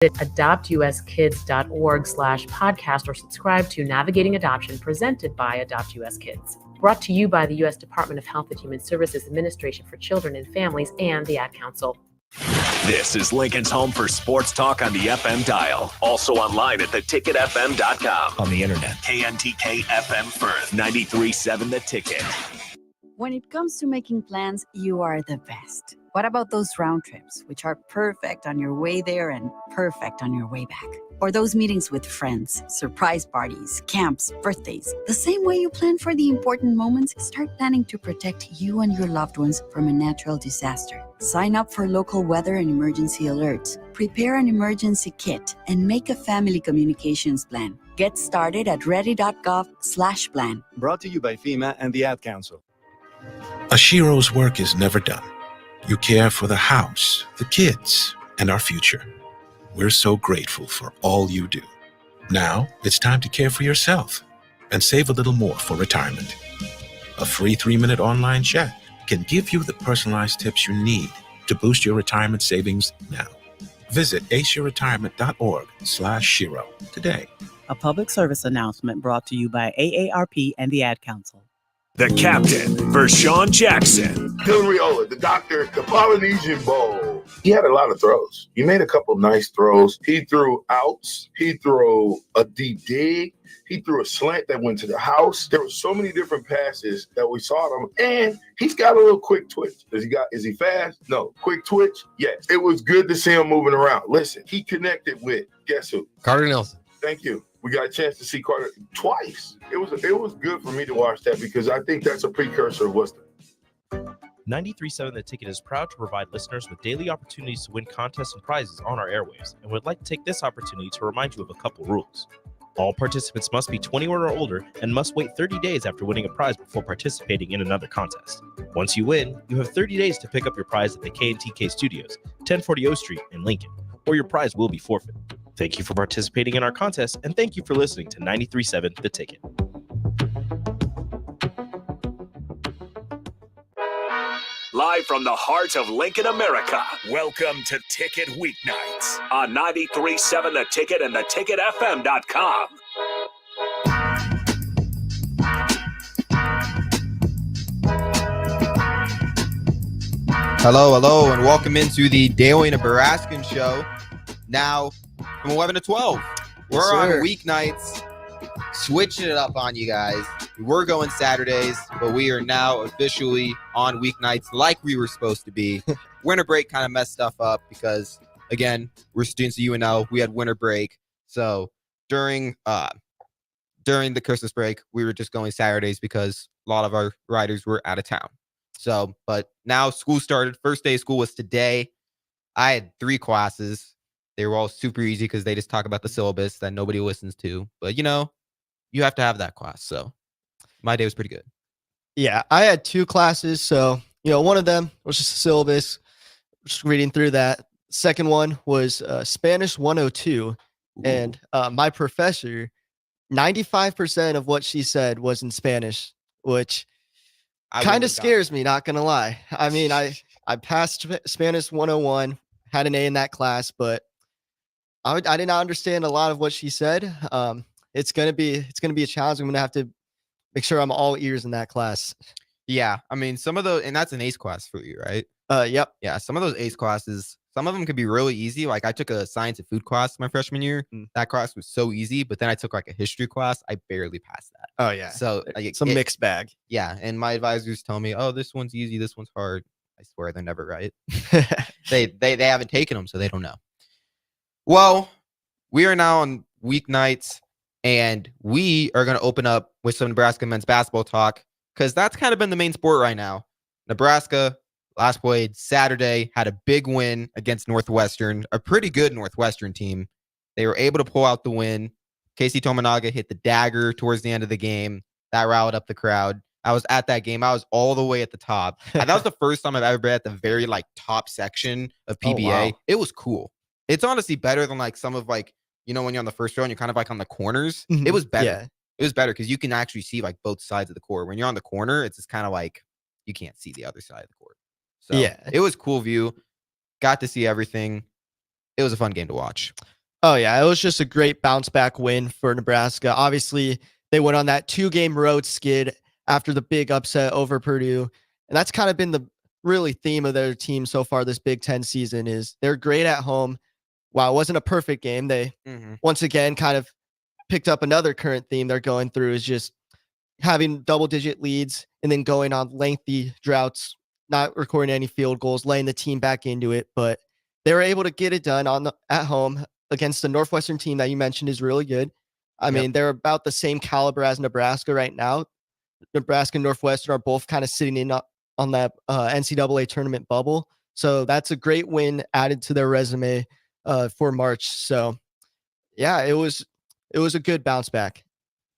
adoptuskids.org/podcast or subscribe to Navigating Adoption presented by Adopt US Kids. Brought to you by the U.S. Department of Health and Human Services Administration for Children and Families and the Ad Council. This is Lincoln's home for sports talk on the FM dial. Also online at theticketfm.com. On the internet, KNTK FM Firth, 93.7 The Ticket. When it comes to making plans, you are the best. What about those round trips, which are perfect on your way there and perfect on your way back? Or those meetings with friends, surprise parties, camps, birthdays. The same way you plan for the important moments, start planning to protect you and your loved ones from a natural disaster. Sign up for local weather and emergency alerts. Prepare an emergency kit and make a family communications plan. Get started at ready.gov/plan. Brought to you by FEMA and the Ad Council. Ashiro's work is never done. You care for the house, the kids, and our future. We're so grateful for all you do. Now it's time to care for yourself and save a little more for retirement. A free 3-minute online chat can give you the personalized tips you need to boost your retirement savings now. Visit aceyourretirement.org/Shiro today. A public service announcement brought to you by AARP and the Ad Council. The captain, Vershawn Jackson. Hillariola, the doctor, the Polynesian Bowl. He had a lot of throws. He made a couple nice throws. He threw outs. He threw a deep dig. He threw a slant that went to the house. There were so many different passes that we saw him. And he's got a little quick twitch. Is he fast? No. Quick twitch? Yes. It was good to see him moving around. Listen, he connected with, guess who? Carter Nelson. Thank you. We got a chance to see Carter twice. It was good for me to watch that because I think that's a precursor of what's 93.7 The Ticket is proud to provide listeners with daily opportunities to win contests and prizes on our airwaves, and would like to take this opportunity to remind you of a couple rules. All participants must be 21 or older and must wait 30 days after winning a prize before participating in another contest. Once you win, you have 30 days to pick up your prize at the KNTK Studios, 1040 O Street in Lincoln, or your prize will be forfeited. Thank you for participating in our contest, and thank you for listening to 93.7 The Ticket. Live from the heart of Lincoln, America, welcome to Ticket Weeknights on 93.7 The Ticket and theticketfm.com. Hello, and welcome into the Daily Nebraskan show. Now, from 11 to 12, we're on weeknights, switching it up on you guys. We were going Saturdays, but we are now officially on weeknights like we were supposed to be. Winter break kind of messed stuff up because, again, we're students of UNL. We had winter break. So during the Christmas break, we were just going Saturdays because a lot of our riders were out of town. So, but now school started. First day of school was today. I had 3 classes. They were all super easy because they just talk about the syllabus that nobody listens to. But, you have to have that class. So my day was pretty good. Yeah, I had 2 classes. So, one of them was just a syllabus, just reading through that. Second one was Spanish 102. Ooh. And my professor, 95% of what she said was in Spanish, which kind of scares me, not going to lie. I mean, I passed Spanish 101, had an A in that class, but I did not understand a lot of what she said. It's gonna be a challenge. I'm gonna have to make sure I'm all ears in that class. Yeah, I mean, some of those, and that's an ACE class for you, right? Yep. Yeah, some of those ACE classes, some of them could be really easy. Like I took a science and food class my freshman year. That class was so easy, but then I took like a history class. I barely passed that. Oh yeah. So it's a mixed bag. Yeah, and my advisors tell me, oh, this one's easy, this one's hard. I swear they're never right. They haven't taken them, so they don't know. Well, we are now on weeknights, and we are going to open up with some Nebraska men's basketball talk because that's kind of been the main sport right now. Nebraska last played Saturday, had a big win against Northwestern, a pretty good Northwestern team. They were able to pull out the win. Casey Tominaga hit the dagger towards the end of the game. That riled up the crowd. I was at that game. I was all the way at the top. And that was the first time I've ever been at the very top section of PBA. Oh, wow. It was cool. It's honestly better than some of when you're on the first row and you're kind of on the corners. Mm-hmm. It was better. Yeah. It was better because you can actually see both sides of the court. When you're on the corner, it's just kind of you can't see the other side of the court. So yeah, it was cool view. Got to see everything. it was a fun game to watch. Oh, yeah. It was just a great bounce back win for Nebraska. Obviously, they went on that 2-game road skid after the big upset over Purdue. And that's kind of been the really theme of their team so far this Big Ten season is they're great at home. While it wasn't a perfect game, they once again kind of picked up another current theme they're going through is just having double-digit leads and then going on lengthy droughts, not recording any field goals, laying the team back into it. But they were able to get it done at home against the Northwestern team that you mentioned is really good. I mean, they're about the same caliber as Nebraska right now. Nebraska and Northwestern are both kind of sitting in on that NCAA tournament bubble. So that's a great win added to their resume for March. So yeah, it was a good bounce back.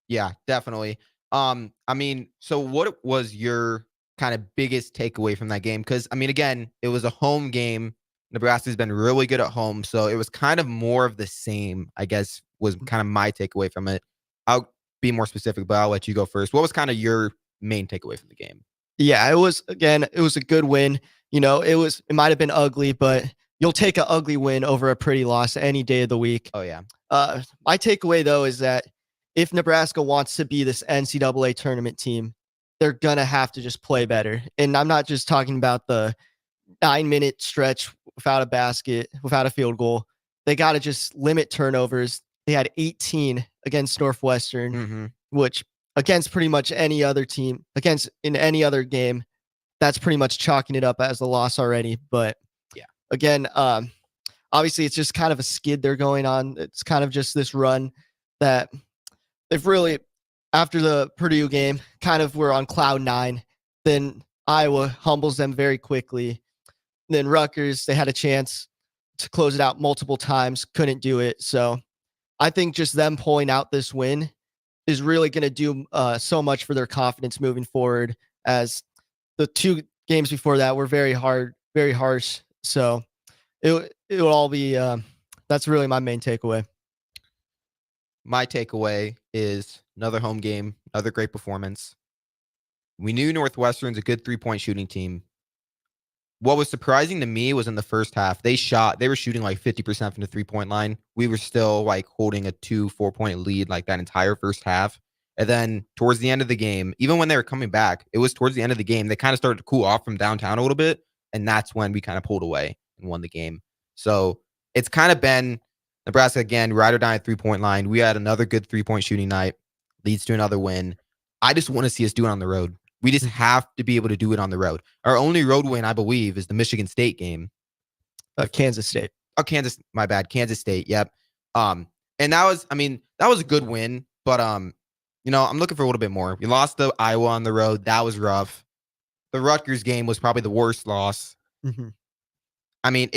Yeah, definitely. I mean, so what was your kind of biggest takeaway from that game? Because I mean, again, it was a home game. Nebraska's been really good at home, so it was kind of more of the same, I guess, was kind of my takeaway from it. I'll be more specific, but I'll let you go first. What was kind of your main takeaway from the game? Yeah, it was a good win. It might have been ugly, but you'll take an ugly win over a pretty loss any day of the week. Oh yeah. My takeaway though is that if Nebraska wants to be this NCAA tournament team, they're gonna have to just play better. And I'm not just talking about the 9-minute stretch without a basket, without a field goal. They got to just limit turnovers. They had 18 against Northwestern, which against pretty much any other team, in any other game, that's pretty much chalking it up as a loss already. But yeah, again, obviously it's just kind of a skid they're going on. It's kind of just this run that they've really, after the Purdue game, kind of were on cloud 9. Then Iowa humbles them very quickly. Then Rutgers, they had a chance to close it out multiple times, couldn't do it. So I think just them pulling out this win is really going to do so much for their confidence moving forward, as the 2 games before that were very hard, very harsh. So it will all be, that's really my main takeaway. My takeaway is another home game, another great performance. We knew Northwestern's a good 3-point shooting team. What was surprising to me was in the first half, they were shooting like 50% from the 3-point line. We were still like holding a 4-point lead like that entire first half. And then towards the end of the game, even when they were coming back, it was towards the end of the game, they kind of started to cool off from downtown a little bit. And that's when we kind of pulled away and won the game. So it's kind of been Nebraska again, ride or die at 3-point line. We had another good 3-point shooting night, leads to another win. I just want to see us do it on the road. We just have to be able to do it on the road. Our only road win, I believe, is the Michigan State game. Kansas State. Oh, my bad. Kansas State. Yep. And that was a good win, but I'm looking for a little bit more. We lost to Iowa on the road. That was rough. The Rutgers game was probably the worst loss. I mean,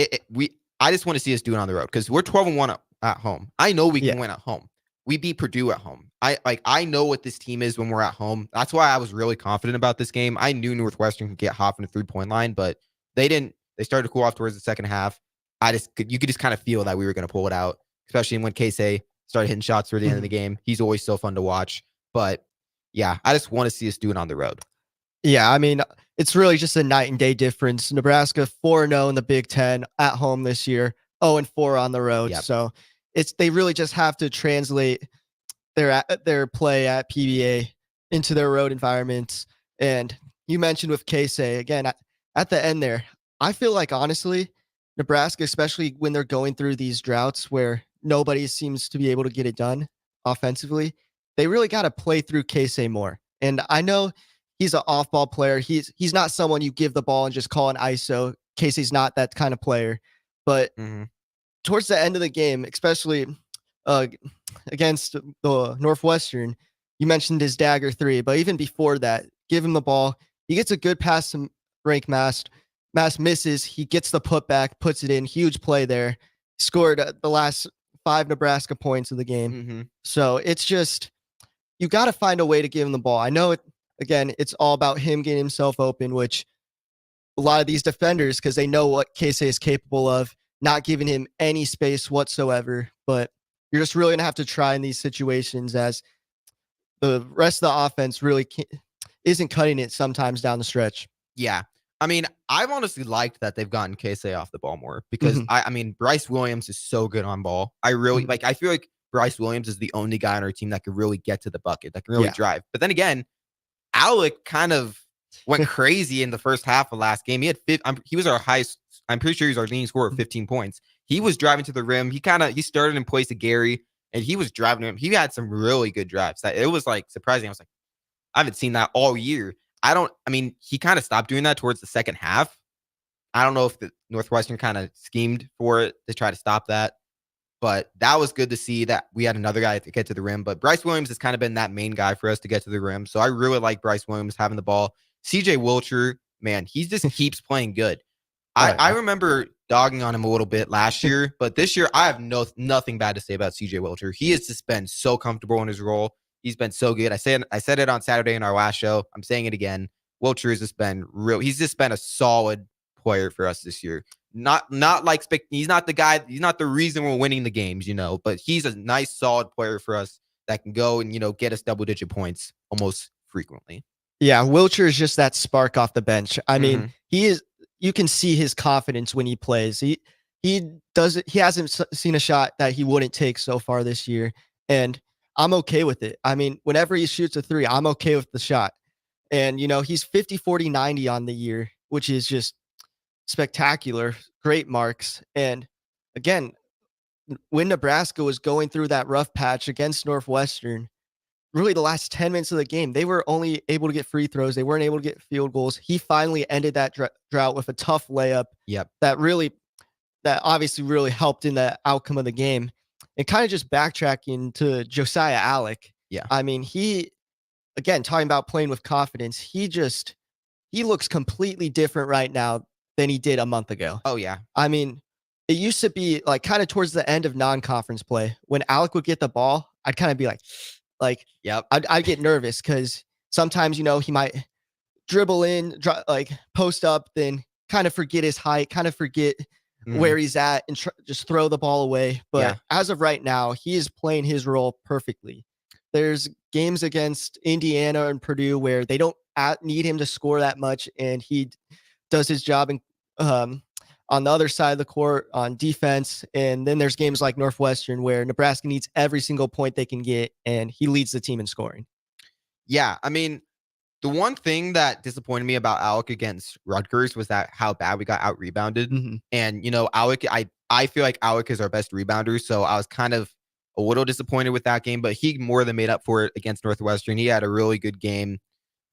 I just want to see us do it on the road because we're 12-1 at home. I know we can win at home. We beat Purdue at home. I know what this team is when we're at home. That's why I was really confident about this game. I knew Northwestern could get hot from the 3-point line, but they didn't. They started to cool off towards the second half. You could just kind of feel that we were going to pull it out, especially when Casey started hitting shots toward the end of the game. He's always so fun to watch. But yeah, I just want to see us do it on the road. Yeah, I mean, it's really just a night and day difference. Nebraska 4-0 in the Big Ten at home this year, 0-4 on the road. Yep. So they really just have to translate their play at PBA into their road environments. And you mentioned with Casey again at the end there, I feel like honestly, Nebraska, especially when they're going through these droughts where nobody seems to be able to get it done offensively, they really got to play through Casey more. And I know he's an off-ball player. He's not someone you give the ball and just call an ISO. Casey's not that kind of player. But towards the end of the game, especially against the Northwestern, you mentioned his dagger 3, but even before that, give him the ball. He gets a good pass to Rank Mast. Mast misses. He gets the putback, puts it in. Huge play there. Scored the last 5 Nebraska points of the game. So it's just, you got to find a way to give him the ball. I know it's all about him getting himself open, which a lot of these defenders, because they know what Casey is capable of, not giving him any space whatsoever. But you're just really going to have to try in these situations, as the rest of the offense really isn't cutting it sometimes down the stretch. Yeah. I mean, I've honestly liked that they've gotten Casey off the ball more because I mean, Bryce Williams is so good on ball. I really I feel like Bryce Williams is the only guy on our team that can really get to the bucket, that can really drive. But then again, Alec kind of went crazy in the first half of last game. He had he was our highest. I'm pretty sure he was our leading scorer of 15 points. He was driving to the rim. He started in place of Gary, and he was driving him. He had some really good drives. It was like surprising. I was like, I haven't seen that all year. He kind of stopped doing that towards the second half. I don't know if the Northwestern kind of schemed for it to try to stop that, but that was good to see that we had another guy to get to the rim. But Bryce Williams has kind of been that main guy for us to get to the rim. So I really like Bryce Williams having the ball. CJ Wilcher, man, he just keeps playing good. I remember dogging on him a little bit last year, but this year I have nothing bad to say about CJ Wilcher. He has just been so comfortable in his role. He's been so good. I said it on Saturday in our last show. I'm saying it again. Wilcher has just been real. He's just been a solid player for us this year. Not like he's not the guy. He's not the reason we're winning the games, but he's a nice, solid player for us that can go and get us double-digit points almost frequently. Yeah, Wilcher is just that spark off the bench. I mean, he is. You can see his confidence when he plays. He hasn't seen a shot that he wouldn't take so far this year, and I'm okay with it. I mean, whenever he shoots a three, I'm okay with the shot. And, he's 50, 40, 90 on the year, which is just spectacular. Great marks. And again, when Nebraska was going through that rough patch against Northwestern, really the last 10 minutes of the game, they were only able to get free throws. They weren't able to get field goals. He finally ended that drought with a tough layup. Yep. That obviously really helped in the outcome of the game. And kind of just backtracking to Josiah Alec. Yeah. I mean, again, talking about playing with confidence, he looks completely different right now than he did a month ago. Oh, yeah. I mean, it used to be like kind of towards the end of non-conference play when Alec would get the ball, I'd kind of be like, yep. I'd get nervous because sometimes, he might dribble in, post up, then kind of forget his height, kind of forget where he's at and just throw the ball away. But as of right now, he is playing his role perfectly. There's games against Indiana and Purdue where they don't need him to score that much, and he does his job on the other side of the court on defense. And then there's games like Northwestern where Nebraska needs every single point they can get, and he leads the team in scoring. Yeah, I mean, the one thing that disappointed me about Alec against Rutgers was that how bad we got out rebounded. And Alec, I feel like Alec is our best rebounder, so I was kind of a little disappointed with that game, but he more than made up for it against Northwestern. He had a really good game.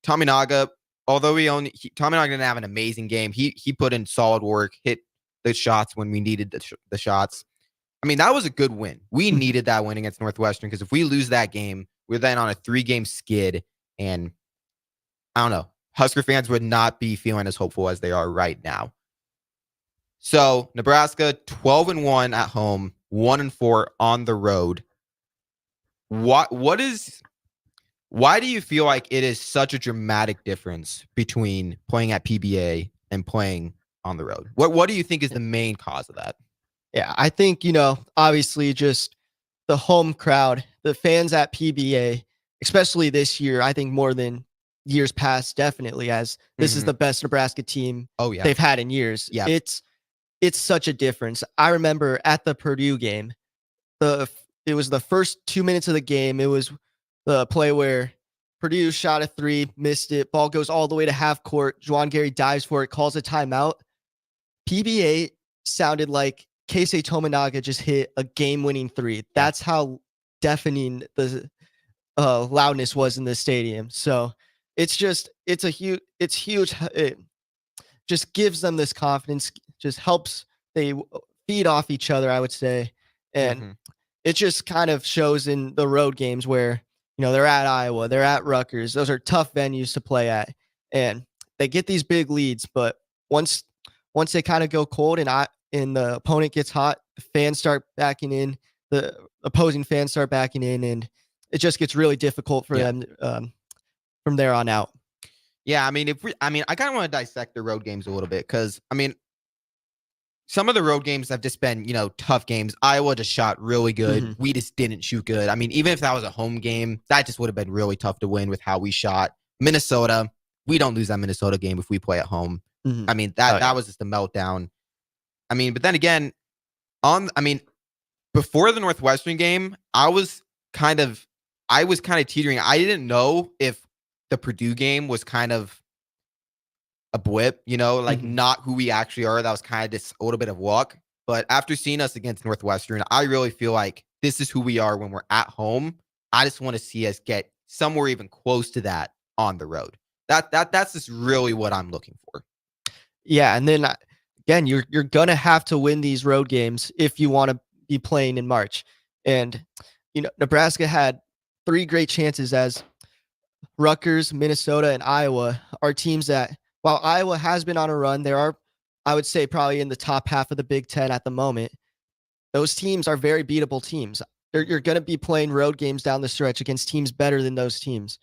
Tominaga, although Tominaga didn't have an amazing game, he put in solid work, hit the shots when we needed the shots. I mean, that was a good win. We needed that win against Northwestern because if we lose that game, we're then on a 3-game skid, and I don't know. Husker fans would not be feeling as hopeful as they are right now. So Nebraska 12-1 at home, 1-4 on the road. Why do you feel like it is such a dramatic difference between playing at PBA and playing on the road? What do you think is the main cause of that? Yeah, I think, obviously just the home crowd, the fans at PBA, especially this year, I think more than years past, definitely, as this is the best Nebraska team they've had in years. Yeah. It's such a difference. I remember at the Purdue game, it was the first 2 minutes of the game. It was the play where Purdue shot a three, missed it. Ball goes all the way to half court. Juwan Gary dives for it, calls a timeout. PBA sounded like Keisei Tominaga just hit a game-winning three. That's how deafening the loudness was in the stadium. So it's huge. It just gives them this confidence, just helps. They feed off each other, I would say. And it just kind of shows in the road games where, they're at Iowa, they're at Rutgers. Those are tough venues to play at. And they get these big leads, but once they kind of go cold and the opponent gets hot, the fans start backing in, the opposing fans start backing in, and it just gets really difficult for them from there on out. Yeah, I mean, I kind of want to dissect the road games a little bit because, some of the road games have just been, tough games. Iowa just shot really good. We just didn't shoot good. I mean, even if that was a home game, that just would have been really tough to win with how we shot. Minnesota, we don't lose that Minnesota game if we play at home. Mhm. I mean, that Oh, yeah. was just a meltdown. I mean, but then again, before the Northwestern game, I was kind of teetering. I didn't know if the Purdue game was kind of a blip, like not who we actually are. That was kind of just a little bit of luck. But after seeing us against Northwestern, I really feel like this is who we are when we're at home. I just want to see us get somewhere even close to that on the road. That's just really what I'm looking for. Yeah, and then again, you're gonna have to win these road games if you want to be playing in March. And Nebraska had 3 great chances as Rutgers, Minnesota, and Iowa are teams that, while Iowa has been on a run, there are, I would say, probably in the top half of the Big Ten at the moment. Those teams are very beatable teams. You're going to be playing road games down the stretch against teams better than those teams,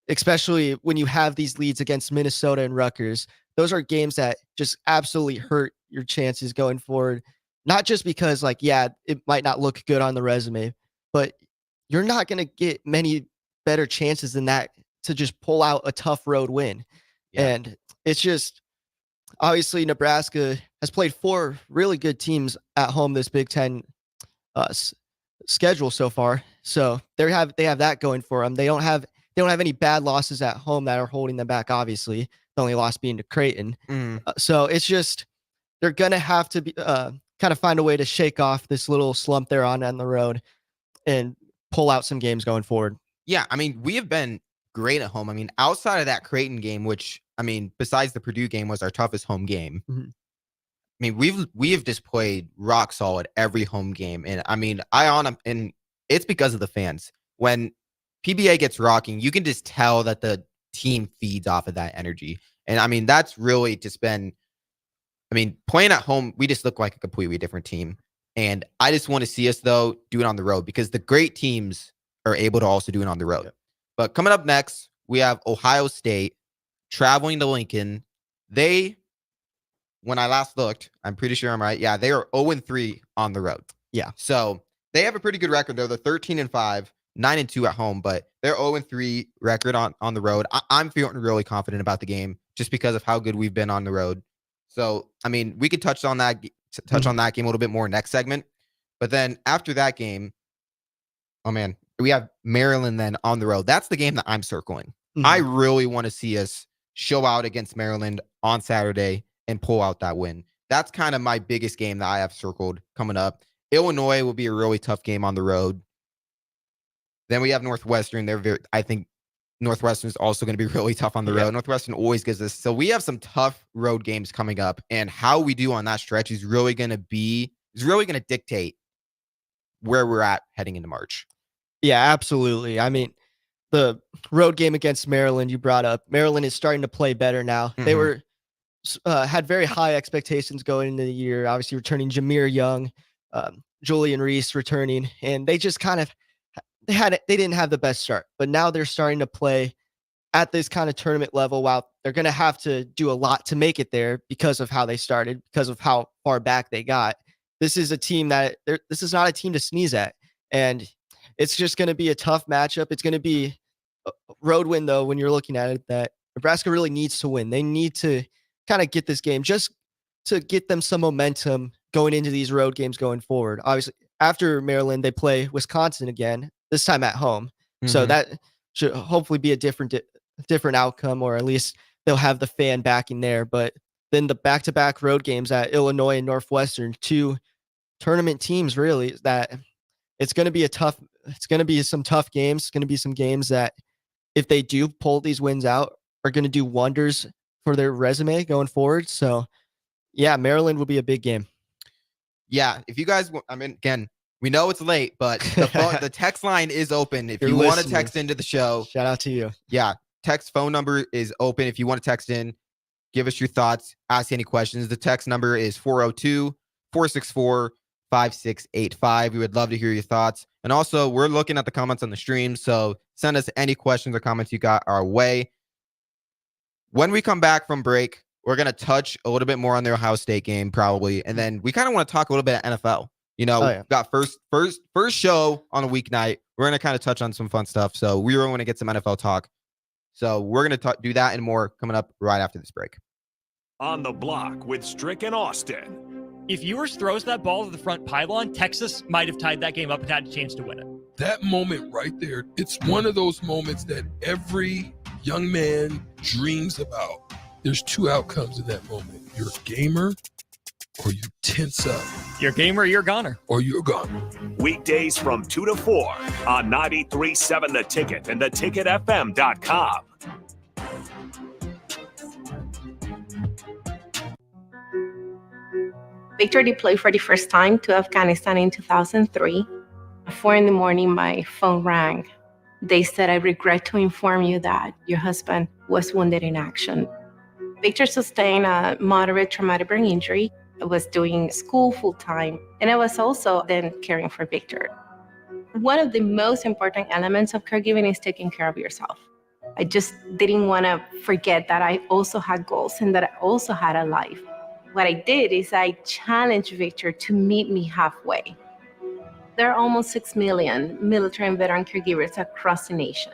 especially when you have these leads against Minnesota and Rutgers. Those are games that just absolutely hurt your chances going forward. Not just because, it might not look good on the resume, but you're not going to get many better chances than that to just pull out a tough road win. Yeah. And it's just, obviously, Nebraska has played 4 really good teams at home this Big Ten schedule so far. So they have that going for them. They don't have any bad losses at home that are holding them back. Obviously, the only loss being to Creighton. So it's just they're gonna have to be kind of find a way to shake off this little slump they're on the road and pull out some games going forward. Yeah, I mean, we have been great at home. I mean, outside of that Creighton game, which besides the Purdue game was our toughest home game. I mean, we have just played rock solid every home game, and I mean, and it's because of the fans. When PBA gets rocking, you can just tell that the team feeds off of that energy, and I mean, that's really just been. I mean, playing at home, we just look like a completely different team, and I just want to see us though do it on the road because the great teams are able to also do it on the road. But coming up next, we have Ohio State traveling to Lincoln. When I last looked, I'm pretty sure I'm right. Yeah, they are 0-3 on the road. Yeah. So they have a pretty good record, though. They're 13-5, 9-2 at home, but they're 0-3 record on the road. I'm feeling really confident about the game just because of how good we've been on the road. So, I mean, we could touch on that game a little bit more next segment. But then after that game, oh man, we have Maryland then on the road. That's the game that I'm circling. I really want to see us show out against Maryland on Saturday and pull out that win. That's kind of my biggest game that I have circled coming up. Illinois will be a really tough game on the road. Then we have Northwestern. I think Northwestern is also going to be really tough on the road. Northwestern always gives us. So we have some tough road games coming up, and how we do on that stretch is really going to dictate where we're at heading into March. Yeah, absolutely. I mean, the road game against Maryland you brought up. Maryland is starting to play better now. They were had very high expectations going into the year. Obviously, returning Jameer Young, Julian Reese returning, and they just kind of they didn't have the best start, but now they're starting to play at this kind of tournament level. While they're going to have to do a lot to make it there because of how they started, because of how far back they got. This is a team this is not a team to sneeze at, and it's just going to be a tough matchup. It's going to be a road win, though, when you're looking at it, that Nebraska really needs to win. They need to kind of get this game just to get them some momentum going into these road games going forward. Obviously, after Maryland, they play Wisconsin again, this time at home. So that should hopefully be a different outcome, or at least they'll have the fan backing there. But then the back-to-back road games at Illinois and Northwestern, 2 tournament teams, really, that it's going to be some tough games. It's going to be some games that, if they do pull these wins out, are going to do wonders for their resume going forward. So, yeah, Maryland will be a big game. Yeah, if you guys, again, we know it's late, but the text line is open. If you want to text into the show, shout out to you. Yeah, text phone number is open. If you want to text in, give us your thoughts, ask any questions. The text number is 402-464-5685. We would love to hear your thoughts. And also, we're looking at the comments on the stream, so send us any questions or comments you got our way. When we come back from break, we're going to touch a little bit more on the Ohio State game, probably. And then we kind of want to talk a little bit of NFL. Got first show on a weeknight. We're going to kind of touch on some fun stuff. So we really want to get some NFL talk. So we're going to do that and more coming up right after this break. On the Block with Strick and Austin. If Ewers throws that ball to the front pylon, Texas might have tied that game up and had a chance to win it. That moment right there, it's one of those moments that every young man dreams about. There's two outcomes in that moment. You're a gamer or you tense up. You're a gamer, you're a goner. Or you're a goner. Weekdays from 2 to 4 on 93.7 The Ticket and theticketfm.com. Victor deployed for the first time to Afghanistan in 2003. At 4 a.m, my phone rang. They said, "I regret to inform you that your husband was wounded in action." Victor sustained a moderate traumatic brain injury. I was doing school full-time, and I was also then caring for Victor. One of the most important elements of caregiving is taking care of yourself. I just didn't want to forget that I also had goals and that I also had a life. What I did is I challenged Victor to meet me halfway. There are almost 6 million military and veteran caregivers across the nation.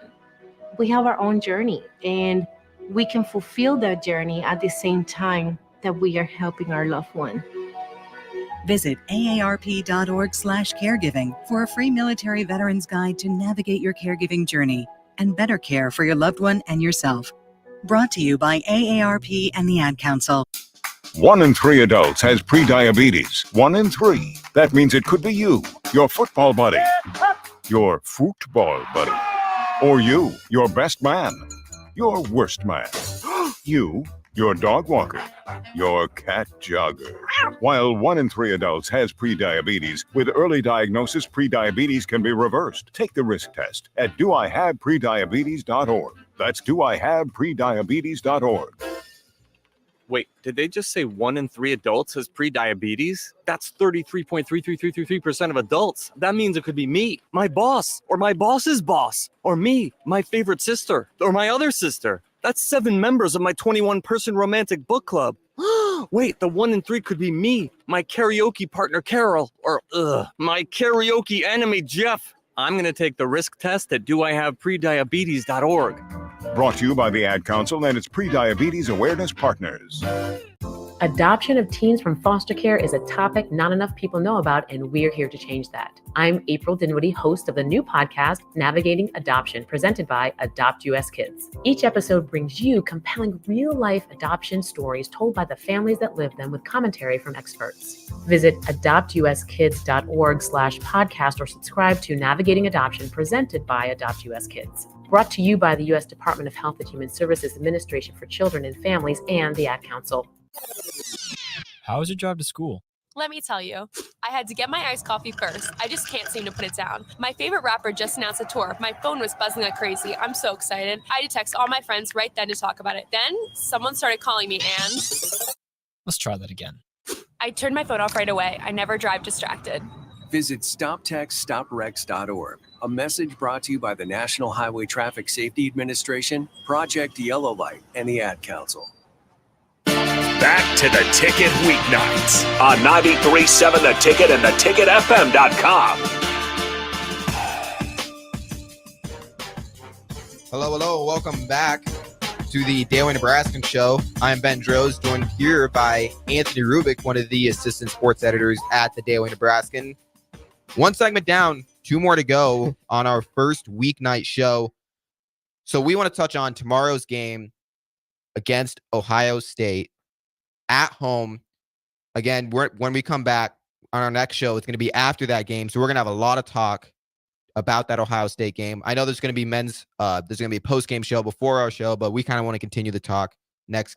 We have our own journey, and we can fulfill that journey at the same time that we are helping our loved one. Visit aarp.org/caregiving for a free military veterans guide to navigate your caregiving journey and better care for your loved one and yourself. Brought to you by AARP and the Ad Council. 1 in 3 adults has prediabetes. 1 in 3. That means it could be you, your football buddy, your football buddy, or you, your best man, your worst man, you, your dog walker, your cat jogger. While 1 in 3 adults has prediabetes, with early diagnosis, prediabetes can be reversed. Take the risk test at doihaveprediabetes.org. That's doihaveprediabetes.org. Wait, did they just say 1 in 3 adults has prediabetes? That's 33.33333% of adults. That means it could be me, my boss, or my boss's boss, or me, my favorite sister, or my other sister. That's 7 members of my 21-person romantic book club. Wait, the 1 in 3 could be me, my karaoke partner Carol, or my karaoke enemy Jeff. I'm going to take the risk test at doihaveprediabetes.org. Brought to you by the Ad Council and its Prediabetes Awareness Partners. Adoption of teens from foster care is a topic not enough people know about, and we're here to change that. I'm April Dinwiddie, host of the new podcast, Navigating Adoption, presented by Adopt US Kids. Each episode brings you compelling real-life adoption stories told by the families that live them with commentary from experts. Visit adoptuskids.org/podcast or subscribe to Navigating Adoption, presented by Adopt US Kids. Brought to you by the U.S. Department of Health and Human Services Administration for Children and Families and the Ad Council. How was your drive to school? Let me tell you, I had to get my iced coffee first. I just can't seem to put it down. My favorite rapper just announced a tour. My phone was buzzing like crazy. I'm so excited. I had to text all my friends right then to talk about it. Then someone started calling me and... Let's try that again. I turned my phone off right away. I never drive distracted. Visit StopTextStopWrecks.org. A message brought to you by the National Highway Traffic Safety Administration, Project Yellow Light, and the Ad Council. Back to The Ticket weeknights on 93.7 The Ticket and theticketfm.com. Hello. Welcome back to the Daily Nebraskan Show. I'm Ben Droz, joined here by Anthony Rubik, one of the assistant sports editors at the Daily Nebraskan. One segment down, 2 more to go on our first weeknight show. So we want to touch on tomorrow's game against Ohio State at home. Again, when we come back on our next show, it's going to be after that game. So we're going to have a lot of talk about that Ohio State game. I know there's going to be there's going to be a post-game show before our show, but we kind of want to continue the talk next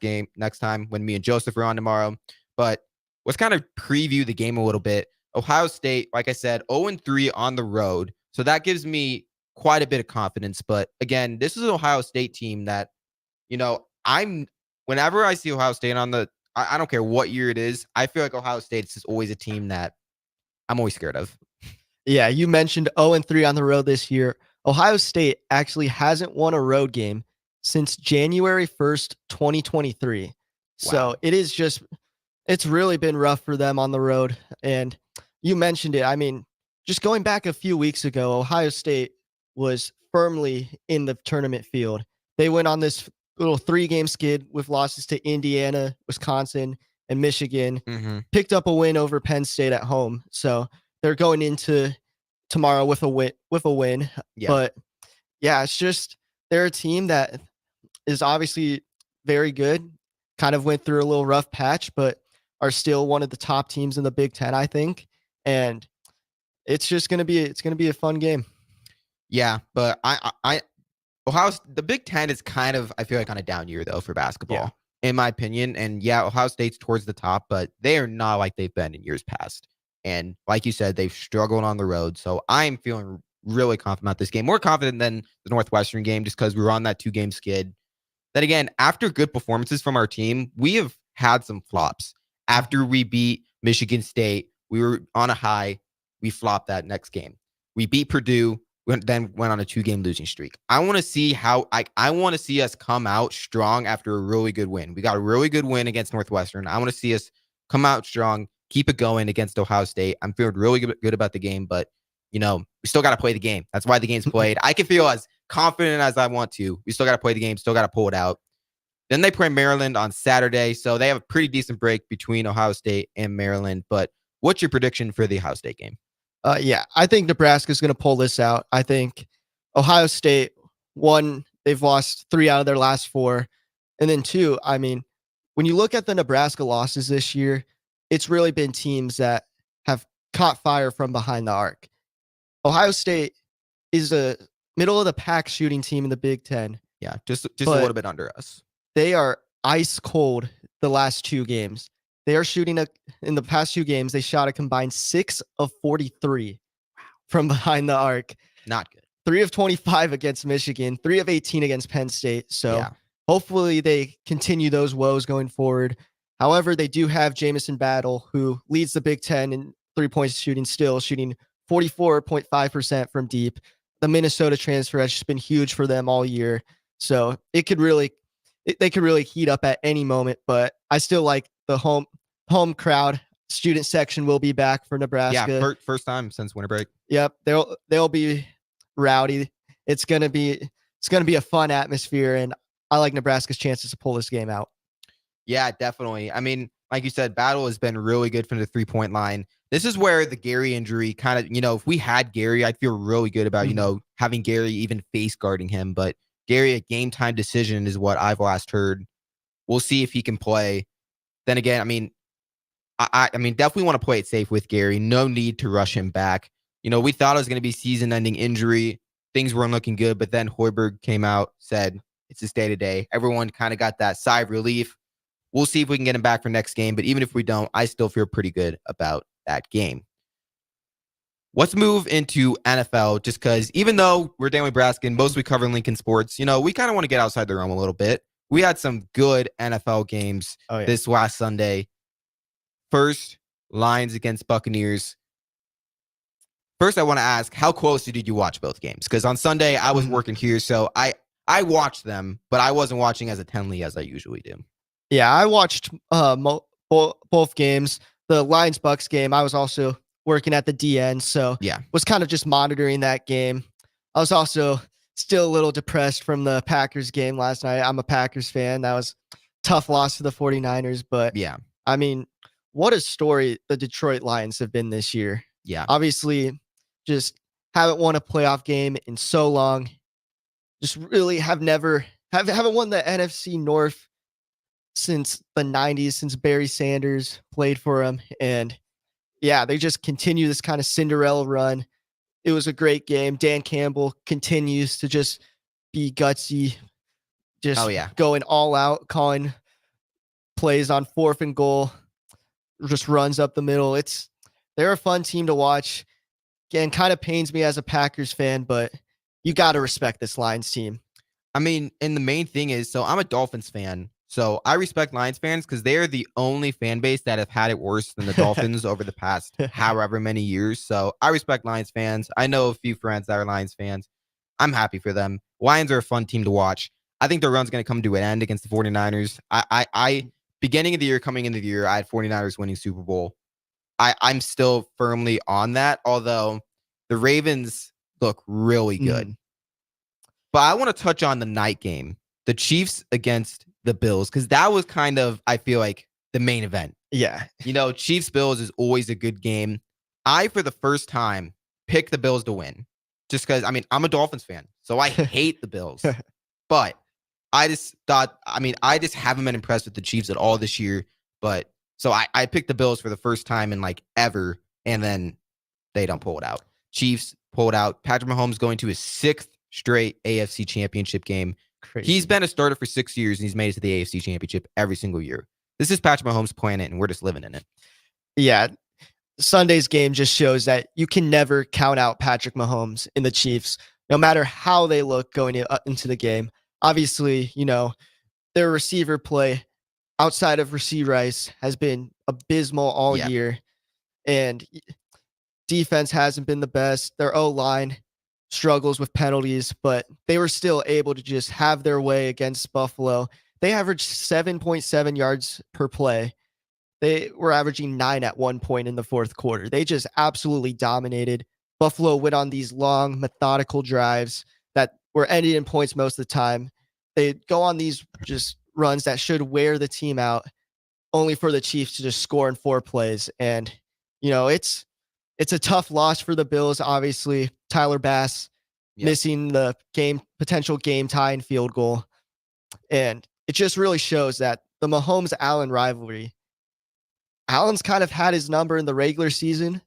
time when me and Joseph are on tomorrow. But let's kind of preview the game a little bit. Ohio State, like I said, 0-3 on the road. So that gives me quite a bit of confidence. But again, this is an Ohio State team that, whenever I see Ohio State I don't care what year it is, I feel like Ohio State is always a team that I'm always scared of. Yeah, you mentioned 0-3 on the road this year. Ohio State actually hasn't won a road game since January 1st, 2023. Wow. So it's really been rough for them on the road. And you mentioned it. I mean, just going back a few weeks ago, Ohio State was firmly in the tournament field. They went on this little 3-game skid with losses to Indiana, Wisconsin, and Michigan. Picked up a win over Penn State at home, so they're going into tomorrow with a win. Yeah. But yeah, it's just they're a team that is obviously very good. Kind of went through a little rough patch, but are still one of the top teams in the Big Ten, I think. And it's just gonna be a fun game. Yeah, but the Big Ten is kind of, I feel like, on a down year though for basketball, in my opinion. And yeah, Ohio State's towards the top, but they are not like they've been in years past. And like you said, they've struggled on the road. So I'm feeling really confident about this game, more confident than the Northwestern game, just because we were on that 2-game skid. Then again, after good performances from our team, we have had some flops. After we beat Michigan State, we were on a high. We flopped that next game. We beat Purdue, then went on a 2-game losing streak. I want to see I want to see us come out strong after a really good win. We got a really good win against Northwestern. I want to see us come out strong, keep it going against Ohio State. I'm feeling really good about the game, but we still got to play the game. That's why the game's played. I can feel as confident as I want to. We still got to play the game, still got to pull it out. Then they play Maryland on Saturday, so they have a pretty decent break between Ohio State and Maryland. But what's your prediction for the Ohio State game? Yeah, I think Nebraska's going to pull this out. I think Ohio State, 1, they've lost 3 out of their last 4. And then 2, I mean, when you look at the Nebraska losses this year, it's really been teams that have caught fire from behind the arc. Ohio State is a middle of the pack shooting team in the Big Ten. Yeah, just a little bit under us. They are ice cold the last 2 games. They are shooting in the past 2 games, they shot a combined 6 of 43 from behind the arc. Not good. 3 of 25 against Michigan, 3 of 18 against Penn State. So hopefully they continue those woes going forward. However, they do have Jamison Battle, who leads the Big Ten in 3-point shooting, still shooting 44.5% from deep. The Minnesota transfer has just been huge for them all year. So they could really heat up at any moment, but I still like the home crowd. Student section will be back for Nebraska. Yeah, first time since winter break. Yep, they'll be rowdy. It's gonna be a fun atmosphere, and I like Nebraska's chances to pull this game out. Yeah, definitely. I mean, like you said, Battle has been really good from the 3-point line. This is where the Gary injury kind of, if we had Gary, I'd feel really good about, having Gary even face guarding him. But Gary, a game time decision is what I've last heard. We'll see if he can play. Then again, I mean, I definitely want to play it safe with Gary. No need to rush him back. We thought it was going to be season-ending injury. Things weren't looking good, but then Hoiberg came out, said it's his day-to-day. Everyone kind of got that sigh of relief. We'll see if we can get him back for next game, but even if we don't, I still feel pretty good about that game. Let's move into NFL, just because even though we're Dan Nebraskan, mostly covering Lincoln sports, we kind of want to get outside the realm a little bit. We had some good NFL games this last Sunday. First, Lions against Buccaneers. First, I want to ask, how closely did you watch both games? Because on Sunday, I was working here, so I watched them, but I wasn't watching as intently as I usually do. Yeah, I watched both games. The Lions-Bucks game, I was also working at the DN, so was kind of just monitoring that game. I was also still a little depressed from the Packers game last night. I'm a Packers fan. That was a tough loss to the 49ers, but I mean, what a story the Detroit Lions have been this year. Yeah. Obviously, just haven't won a playoff game in so long. Just really haven't won the NFC North since the 90s, since Barry Sanders played for them. And yeah, they just continue this kind of Cinderella run. It was a great game. Dan Campbell continues to just be gutsy, just going all out, calling plays on 4th and goal, just runs up the middle. They're a fun team to watch. Again, kind of pains me as a Packers fan, but you got to respect this Lions team. I mean, and the main thing is, so I'm a Dolphins fan. So I respect Lions fans because they're the only fan base that have had it worse than the Dolphins over the past however many years. So I respect Lions fans. I know a few friends that are Lions fans. I'm happy for them. Lions are a fun team to watch. I think their run's going to come to an end against the 49ers. I beginning of the year, coming into the year, I had 49ers winning Super Bowl. I'm still firmly on that, although the Ravens look really good. But I want to touch on the night game. the Chiefs against the Bills, because that was kind of, I feel like, the main event. Yeah. Chiefs Bills is always a good game. I, for the first time, picked the Bills to win. Just because, I'm a Dolphins fan, so I hate the Bills. But I just thought, I just haven't been impressed with the Chiefs at all this year. But so I picked the Bills for the first time in ever, and then they don't pull it out. Chiefs pulled out. Patrick Mahomes going to his 6th straight AFC Championship game. Crazy. He's been a starter for 6 years, and he's made it to the AFC Championship every single year. This is Patrick Mahomes' planet, and we're just living in it. Yeah. Sunday's game just shows that you can never count out Patrick Mahomes in the Chiefs, no matter how they look going into the game. Obviously, their receiver play outside of Rasheed Rice has been abysmal all year, and defense hasn't been the best. Their O-line struggles with penalties, but they were still able to just have their way against Buffalo. They averaged 7.7 yards per play. They were averaging 9 at one point in the fourth quarter. They just absolutely dominated. Buffalo went on these long, methodical drives that were ending in points most of the time. They go on these just runs that should wear the team out, only for the Chiefs to just score in 4 plays. And, it's a tough loss for the Bills. Obviously, Tyler Bass missing the potential game tying field goal. And it just really shows that the Mahomes-Allen rivalry, Allen's kind of had his number in the regular season,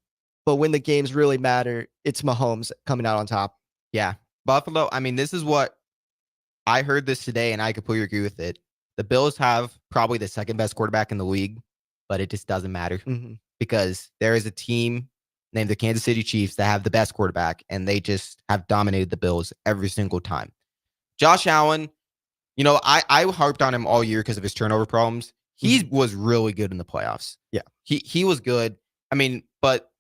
but when the games really matter, it's Mahomes coming out on top. Yeah. Buffalo, this is what I heard this today, and I completely agree with it. The Bills have probably the 2nd best quarterback in the league, but it just doesn't matter because there is a team named the Kansas City Chiefs that have the best quarterback, and they just have dominated the Bills every single time. Josh Allen, I harped on him all year because of his turnover problems. He was really good in the playoffs. Yeah. He was good. But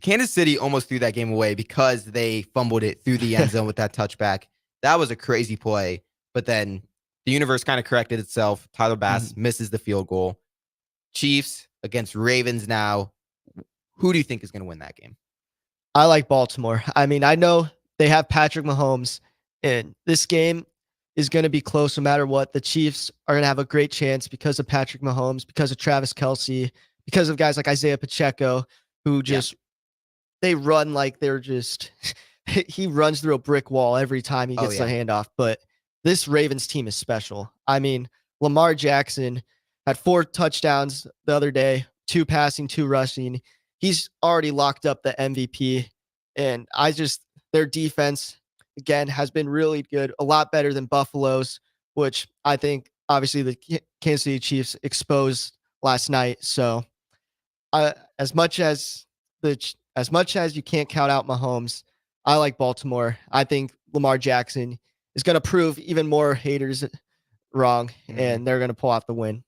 Kansas City almost threw that game away because they fumbled it through the end zone with that touchback. That was a crazy play. But then the universe kind of corrected itself. Tyler Bass misses the field goal. Chiefs against Ravens now. Who do you think is going to win that game? I like Baltimore. I know they have Patrick Mahomes, and this game is going to be close no matter what. The Chiefs are going to have a great chance because of Patrick Mahomes, because of Travis Kelce, because of guys like Isaiah Pacheco, who just, they run like they're just, he runs through a brick wall every time he gets the handoff. But this Ravens team is special. Lamar Jackson had 4 touchdowns the other day, 2 passing, 2 rushing. He's already locked up the MVP. And their defense, again, has been really good, a lot better than Buffalo's, which I think obviously the Kansas City Chiefs exposed last night. So as much as you can't count out Mahomes, I like Baltimore. I think Lamar Jackson is going to prove even more haters wrong, and they're going to pull out the win.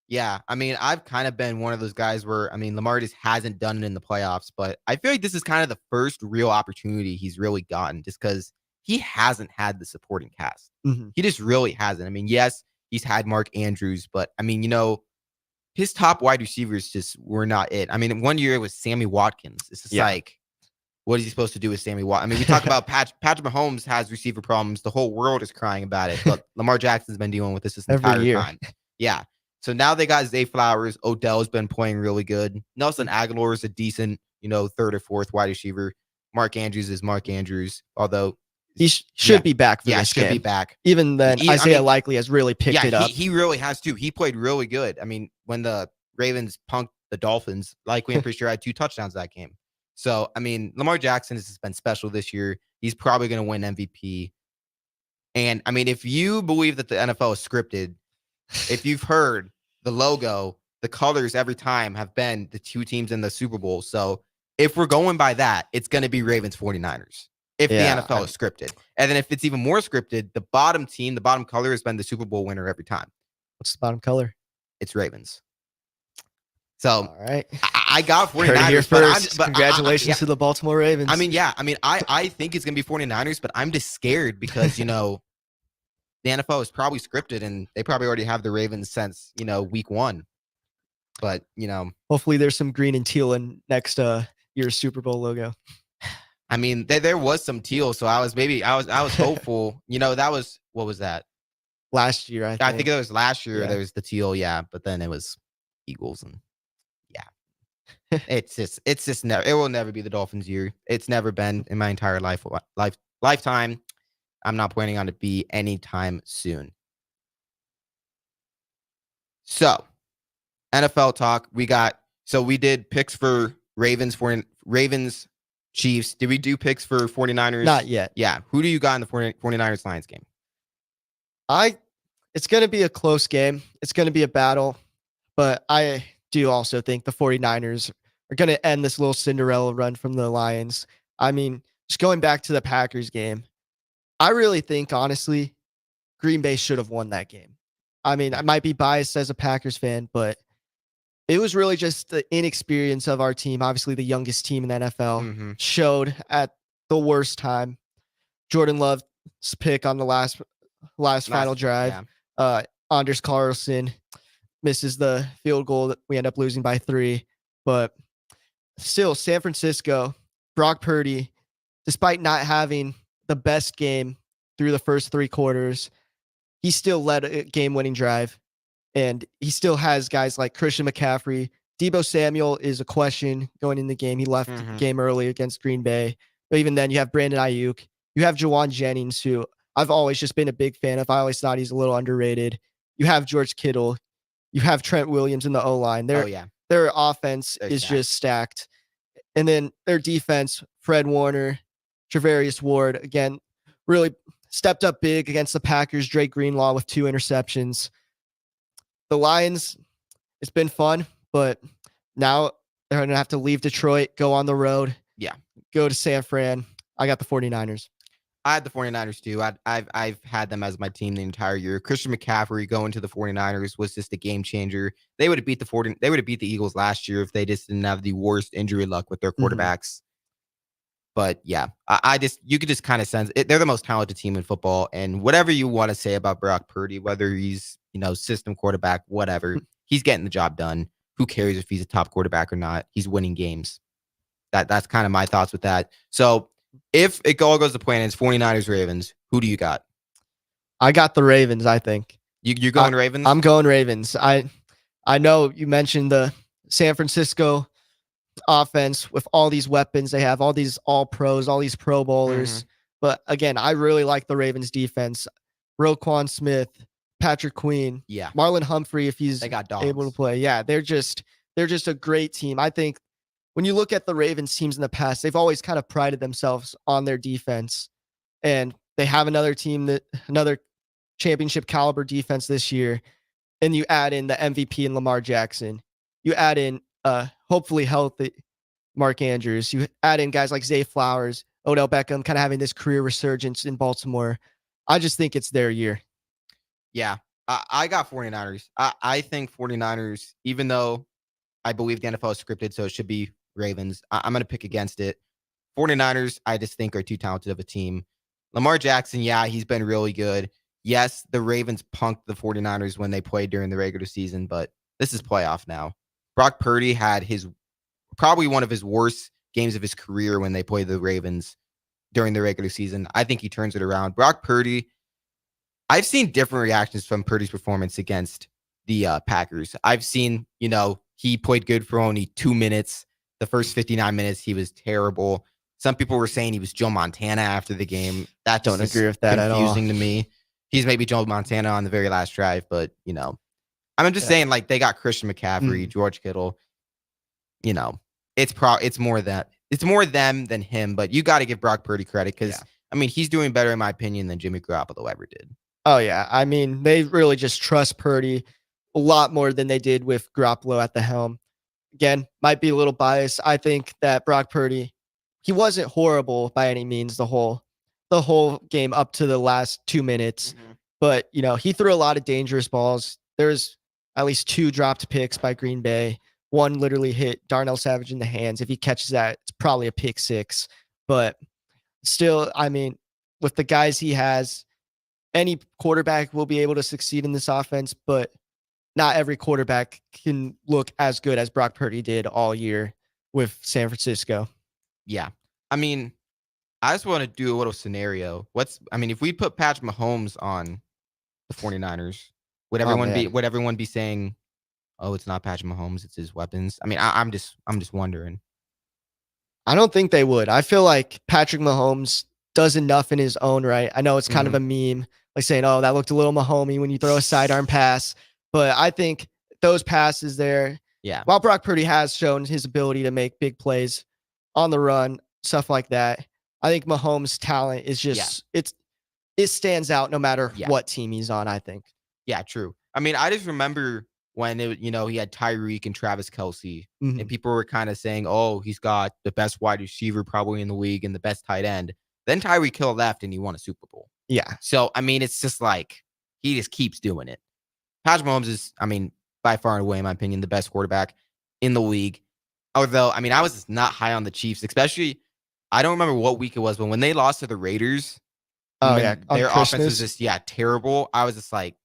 Yeah, I've kind of been one of those guys where, Lamar just hasn't done it in the playoffs, but I feel like this is kind of the first real opportunity he's really gotten just because he hasn't had the supporting cast. He just really hasn't. Yes, he's had Mark Andrews, but, his top wide receivers just were not it. One year it was Sammy Watkins. It's just what is he supposed to do with Sammy Watkins? We talk about Patrick Mahomes has receiver problems. The whole world is crying about it, but Lamar Jackson's been dealing with this entire time. Yeah. So now they got Zay Flowers. Odell's been playing really good. Nelson Aguilar is a decent, 3rd or 4th wide receiver. Mark Andrews is Mark Andrews, although he should be back for this should game. be back. Even then, Isaiah Likely has really picked it up. He really has too. He played really good. When the Ravens punked the Dolphins, Likely, I'm pretty sure had 2 touchdowns that game. So, Lamar Jackson has been special this year. He's probably going to win MVP. And, if you believe that the NFL is scripted, if you've heard the logo, the colors every time have been the 2 teams in the Super Bowl. So if we're going by that, it's going to be Ravens 49ers if the NFL is scripted. And then if it's even more scripted, the bottom team, the bottom color has been the Super Bowl winner every time. What's the bottom color? It's Ravens. So all right, I got 49ers. Heard it here first. Congratulations to the Baltimore Ravens. I think it's going to be 49ers, but I'm just scared because, the NFL is probably scripted and they probably already have the Ravens since, week 1. But, hopefully there's some green and teal in next year's Super Bowl logo. I mean, there was some teal, so I was hopeful. That was what was that? Last year, I think it was last year. Yeah. There was the teal, yeah, but then it was Eagles, and it's just never. It will never be the Dolphins' year. It's never been in my entire lifetime. I'm not planning on it be anytime soon. So, NFL talk. We did picks for Ravens, Chiefs. Did we do picks for 49ers? Not yet. Yeah. Who do you got in the 49ers Lions game? It's going to be a close game. It's going to be a battle, but I do also think the 49ers are going to end this little Cinderella run from the Lions. I mean, just going back to the Packers game, I really think, honestly, Green Bay should have won that game. I mean, I might be biased as a Packers fan, but it was really just the inexperience of our team. Obviously, the youngest team in the NFL showed at the worst time. Jordan Love's pick on the last final drive. Anders Carlson misses the field goal that we end up losing by 3. But still, San Francisco, Brock Purdy, despite not having the best game through the first 3 quarters, he still led a game-winning drive. And he still has guys like Christian McCaffrey. Deebo Samuel is a question going in the game. He left the game early against Green Bay. But even then, you have Brandon Ayuk. You have Jawan Jennings, who I've always just been a big fan of. I always thought he's a little underrated. You have George Kittle. You have Trent Williams in the O-line. Their offense is just stacked. And then their defense, Fred Warner, Travarius Ward, again, really stepped up big against the Packers. Drake Greenlaw with 2 interceptions. The Lions, it's been fun, but now they're going to have to leave Detroit, go on the road. Yeah. Go to San Fran. I got the 49ers. I had the 49ers too. I've had them as my team the entire year. Christian McCaffrey going to the 49ers was just a game changer. They would have beat the Eagles last year if they just didn't have the worst injury luck with their quarterbacks. But yeah, you could just kind of sense it. They're the most talented team in football. And whatever you want to say about Brock Purdy, whether he's, system quarterback, whatever, he's getting the job done. Who cares if he's a top quarterback or not? He's winning games. That's kind of my thoughts with that. So if it all goes to plan, it's 49ers, Ravens. Who do you got? I got the Ravens, I think. You're going Ravens? I'm going Ravens. I know you mentioned the San Francisco offense with all these weapons. They have all these all pros, all these pro bowlers. But again, I really like the Ravens defense. Roquan Smith, Patrick Queen, Marlon Humphrey, if he's able to play. Yeah, they're just a great team. I think when you look at the Ravens teams in the past, they've always kind of prided themselves on their defense. And they have another championship caliber defense this year. And you add in the MVP in Lamar Jackson. You add in hopefully healthy Mark Andrews. You add in guys like Zay Flowers, Odell Beckham, kind of having this career resurgence in Baltimore. I just think it's their year. Yeah, I got 49ers. I think 49ers, even though I believe the NFL is scripted, so it should be Ravens, I'm going to pick against it. 49ers, I just think are too talented of a team. Lamar Jackson, yeah, he's been really good. Yes, the Ravens punked the 49ers when they played during the regular season, but this is playoff now. Brock Purdy had probably one of his worst games of his career when they played the Ravens during the regular season. I think he turns it around. Brock Purdy, I've seen different reactions from Purdy's performance against the Packers. I've seen, he played good for only 2 minutes. The first 59 minutes, he was terrible. Some people were saying he was Joe Montana after the game. That don't agree with that at all. Confusing to me. He's maybe Joe Montana on the very last drive, but I'm just saying, like, they got Christian McCaffrey, George Kittle. It's more them than him. But you got to give Brock Purdy credit because he's doing better in my opinion than Jimmy Garoppolo ever did. Oh yeah, I mean they really just trust Purdy a lot more than they did with Garoppolo at the helm. Again, might be a little biased. I think that Brock Purdy, he wasn't horrible by any means the whole game up to the last 2 minutes. But, he threw a lot of dangerous balls. There's at least 2 dropped picks by Green Bay. One literally hit Darnell Savage in the hands. If he catches that, it's probably a pick 6. But still, with the guys he has, any quarterback will be able to succeed in this offense, but not every quarterback can look as good as Brock Purdy did all year with San Francisco. Yeah. I just want to do a little scenario. If we put Patrick Mahomes on the 49ers, would everyone be saying, "Oh, it's not Patrick Mahomes, it's his weapons"? I mean, I'm just wondering. I don't think they would. I feel like Patrick Mahomes does enough in his own right. I know it's kind of a meme, like saying, "Oh, that looked a little Mahomey when you throw a sidearm pass," but I think those passes there. Yeah. While Brock Purdy has shown his ability to make big plays on the run, stuff like that, I think Mahomes' talent is just it stands out no matter what team he's on. I think. Yeah, true. I mean, I just remember when he had Tyreek and Travis Kelce, and people were kind of saying, "Oh, he's got the best wide receiver probably in the league and the best tight end." Then Tyreek Hill left and he won a Super Bowl. Yeah. So I mean, it's just like he just keeps doing it. Patrick Mahomes is, by far and away, in my opinion, the best quarterback in the league. Although, I was just not high on the Chiefs, especially. I don't remember what week it was, but when they lost to the Raiders, their offense was just terrible. I was just like,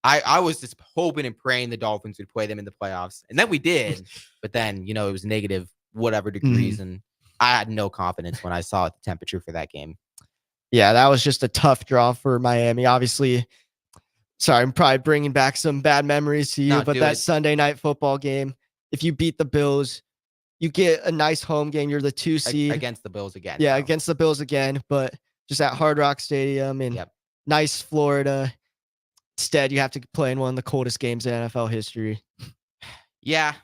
I was just hoping and praying the Dolphins would play them in the playoffs, and then we did. But then it was negative whatever degrees, and I had no confidence when I saw the temperature for that game. Yeah, that was just a tough draw for Miami. Obviously, sorry, I'm probably bringing back some bad memories to you, but that Sunday night football game, if you beat the Bills, you get a nice home game. You're the 2 seed. Against the Bills again. Yeah, against the Bills again, but just at Hard Rock Stadium in nice Florida. Instead, you have to play in one of the coldest games in NFL history. Yeah.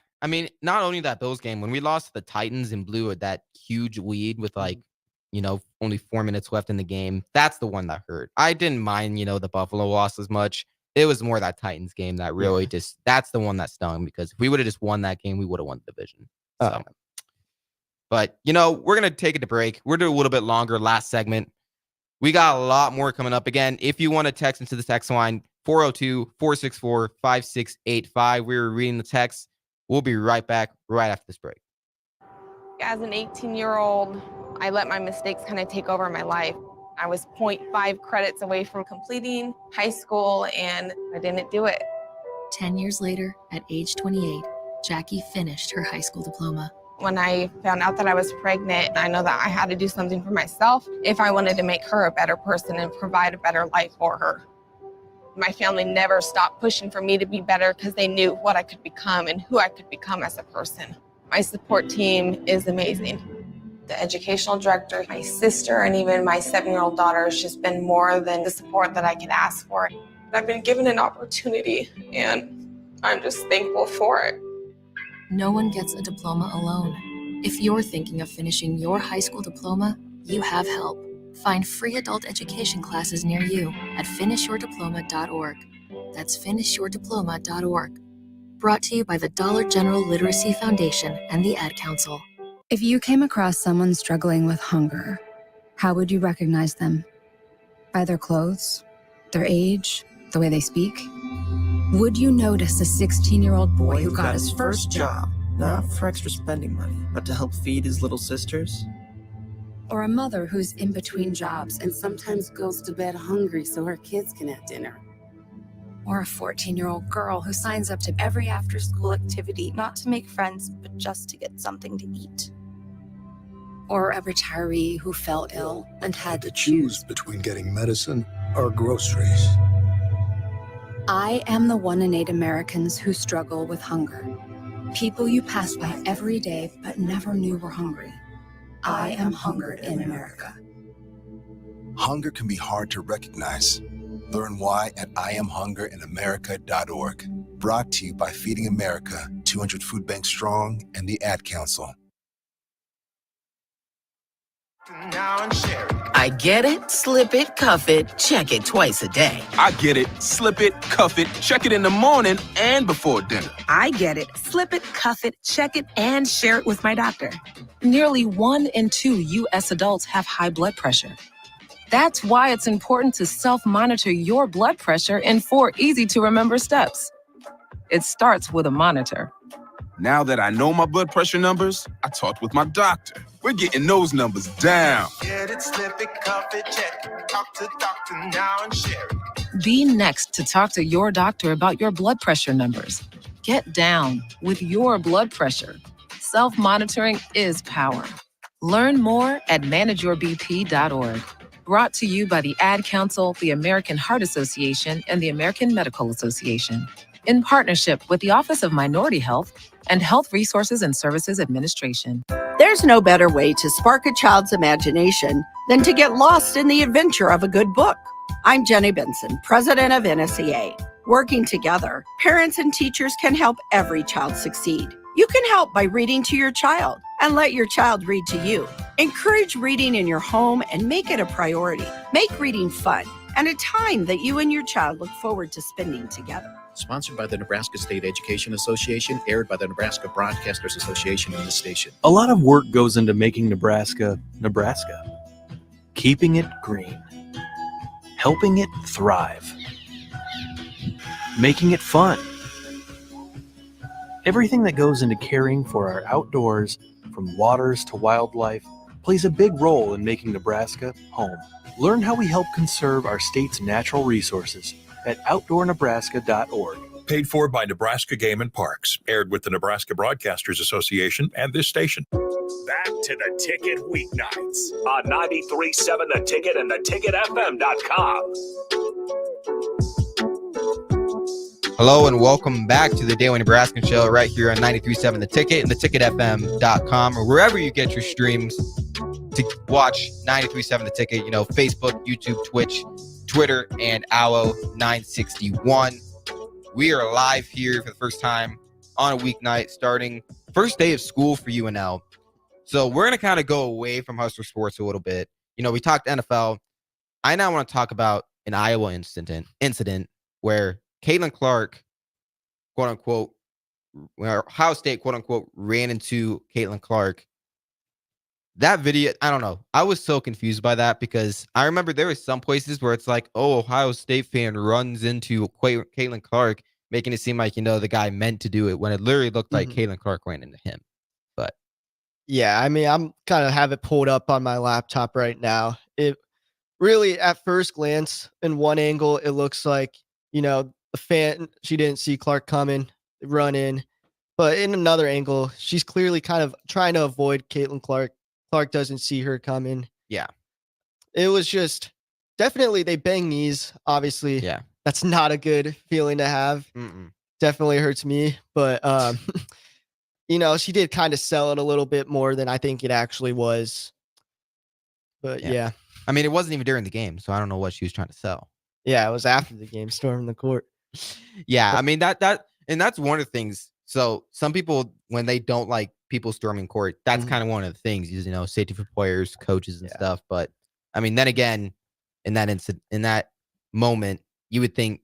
Not only that Bills game, when we lost to the Titans and blew that huge lead with only 4 minutes left in the game, that's the one that hurt. I didn't mind, the Buffalo loss as much. It was more that Titans game that really that's the one that stung, because if we would have just won that game, we would have won the division. So. But, we're going to take it to break. We're doing a little bit longer last segment. We got a lot more coming up. Again, if you want to text into the text line, 402-464-5685. We're reading the text. We'll be right back right after this break. As an 18-year-old, I let my mistakes kind of take over my life. I was 0.5 credits away from completing high school, and I didn't do it. 10 years later, at age 28, Jackie finished her high school diploma. When I found out that I was pregnant, I know that I had to do something for myself if I wanted to make her a better person and provide a better life for her. My family never stopped pushing for me to be better because they knew what I could become and who I could become as a person. My support team is amazing. The educational director, my sister, and even my 7-year-old daughter has just been more than the support that I could ask for. I've been given an opportunity, and I'm just thankful for it. No one gets a diploma alone. If you're thinking of finishing your high school diploma, you have help. Find free adult education classes near you at finishyourdiploma.org. That's finishyourdiploma.org. Brought to you by the Dollar General Literacy Foundation and the Ad Council. If you came across someone struggling with hunger, how would you recognize them? By their clothes, their age, the way they speak? Would you notice a 16-year-old boy who got his first job, not for extra spending money, but to help feed his little sisters? or a mother who's in between jobs and sometimes goes to bed hungry so her kids can have dinner? Or a 14-year-old girl who signs up to every after-school activity, not to make friends, but just to get something to eat? Or a retiree who fell ill and had to choose between getting medicine or groceries. I am the 1 in 8 Americans who struggle with hunger. People you pass by every day but never knew were hungry. I am hunger in America. Hunger can be hard to recognize. Learn why at IamHungerInAmerica.org. Brought to you by Feeding America, 200 Food Banks Strong, and the Ad Council. I get it, slip it, cuff it, check it twice a day. I get it, slip it, cuff it, check it in the morning and before dinner. I get it, slip it, cuff it, check it, and share it with my doctor. Nearly 1 in 2 U.S. adults have high blood pressure. That's why it's important to self-monitor your blood pressure in 4 easy-to-remember steps. It starts with a monitor. Now that I know my blood pressure numbers, I talked with my doctor. We're getting those numbers down. Get it, slip it, cuff it, check it. Talk to doctor now and share it. Be next to talk to your doctor about your blood pressure numbers. Get down with your blood pressure. Self-monitoring is power. Learn more at manageyourbp.org. Brought to you by the Ad Council, the American Heart Association, and the American Medical Association, in partnership with the Office of Minority Health and Health Resources and Services Administration. There's no better way to spark a child's imagination than to get lost in the adventure of a good book. I'm Jenny Benson, president of NSEA. Working together, parents and teachers can help every child succeed. You can help by reading to your child and let your child read to you. Encourage reading in your home and make it a priority. Make reading fun and a time that you and your child look forward to spending together. Sponsored by the Nebraska State Education Association, aired by the Nebraska Broadcasters Association in this station. A lot of work goes into making Nebraska, Nebraska. Keeping it green. Helping it thrive. Making it fun. Everything that goes into caring for our outdoors, from waters to wildlife, plays a big role in making Nebraska home. Learn how we help conserve our state's natural resources at outdoornebraska.org. Paid for by Nebraska Game and Parks. Aired with the Nebraska Broadcasters Association and this station. Back to the Ticket weeknights on 93.7 The Ticket and theticketfm.com. Hello and welcome back to the Daily Nebraskan Show right here on 93.7 The Ticket and theticketfm.com, or wherever you get your streams to watch 93.7 The Ticket, Facebook, YouTube, Twitch, Twitter, and ALLO 961. We are live here for the first time on a weeknight, starting first day of school for UNL. So we're going to kind of go away from Husker sports a little bit. We talked NFL. I now want to talk about an Iowa incident where Caitlin Clark, quote unquote, where Ohio State, quote unquote, ran into Caitlin Clark. That video, I don't know. I was so confused by that because I remember there were some places where it's like, oh, Ohio State fan runs into Caitlin Clark, making it seem like, the guy meant to do it when it literally looked like Caitlin Clark ran into him. But yeah, I mean, I'm kind of have it pulled up on my laptop right now. It really, at first glance, in one angle, it looks like, the fan, she didn't see Clark coming, run in. But in another angle, she's clearly kind of trying to avoid Caitlin Clark. Clark doesn't see her coming. Yeah. It was just definitely they bang knees. Obviously, yeah, that's not a good feeling to have. Definitely hurts me. But, she did kind of sell it a little bit more than I think it actually was. But yeah. I mean, it wasn't even during the game, so I don't know what she was trying to sell. Yeah, it was after the game, storming the court. Yeah, I mean, and that's one of the things. So some people, when they don't like people storming court, that's kind of one of the things is, safety for players, coaches and stuff. But I mean, then again, in that moment, you would think